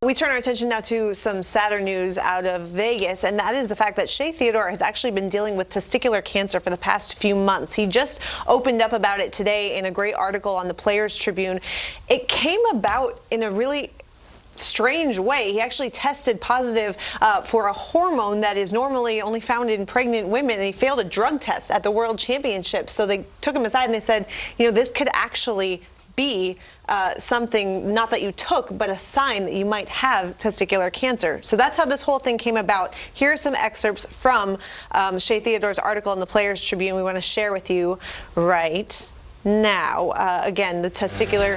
We turn our attention now to some sadder news out of Vegas, and that is the fact that Shea Theodore has actually been dealing with testicular cancer for the past few months. He just opened up about it today in a great article on the Players Tribune. It came about in a really strange way. He actually tested positive for a hormone that is normally only found in pregnant women, and he failed a drug test at the World Championship. So they took him aside and they said, you know, this could actually be something, not that you took, but a sign that you might have testicular cancer. So that's how this whole thing came about. Here are some excerpts from Shea Theodore's article in the Players Tribune we want to share with you right now. Again, the testicular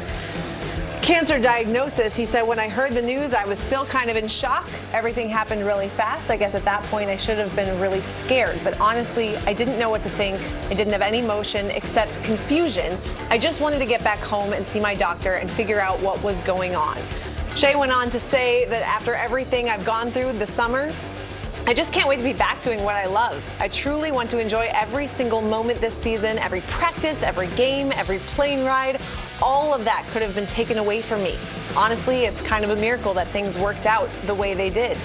cancer diagnosis. He said, when I heard the news, I was still kind of in shock. Everything happened really fast. I guess at that point I should have been really scared. But honestly, I didn't know what to think. I didn't have any emotion except confusion. I just wanted to get back home and see my doctor and figure out what was going on. Shea went on to say that after everything I've gone through this summer, I just can't wait to be back doing what I love. I truly want to enjoy every single moment this season, every practice, every game, every plane ride. All of that could have been taken away from me. Honestly, it's kind of a miracle that things worked out the way they did.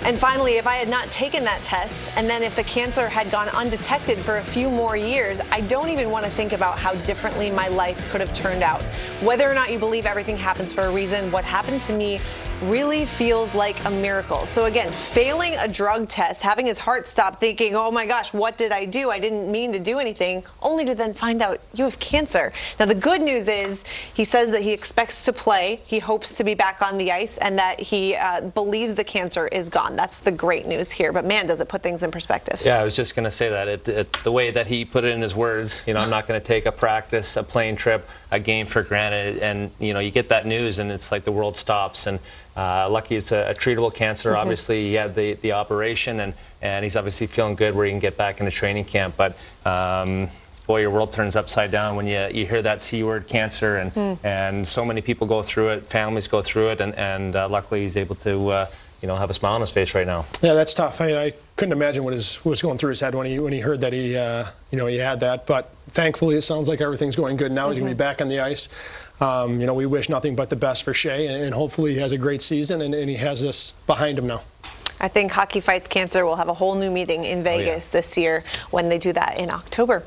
And finally, if I had not taken that test, and then if the cancer had gone undetected for a few more years, I don't even want to think about how differently my life could have turned out. Whether or not you believe everything happens for a reason, what happened to me really feels like a miracle. So again, failing a drug test, having his heart stop, thinking, oh my gosh, what did I do? I didn't mean to do anything, only to then find out you have cancer. Now the good news is he says that he expects to play, he hopes to be back on the ice, and that he believes the cancer is gone. That's the great news here, but man, does it put things in perspective. Yeah, I was just going to say that. The way that he put it in his words, you know, I'm not going to take a practice, a plane trip, a game for granted, and you know, you get that news and it's like the world stops. And lucky it's a treatable cancer. Obviously he had the operation, and he's obviously feeling good where he can get back into training camp. But boy, your world turns upside down when you hear that C word, cancer, and so many people go through it, families go through it, and luckily he's able to you know, have a smile on his face right now. Yeah, that's tough. I couldn't imagine what was going through his head when he heard that he you know, he had that. But thankfully, it sounds like everything's going good now. He's going to be back on the ice. You know, we wish nothing but the best for Shea, and hopefully he has a great season and he has this behind him now. I think Hockey Fights Cancer will have a whole new meeting in Vegas this year when they do that in October.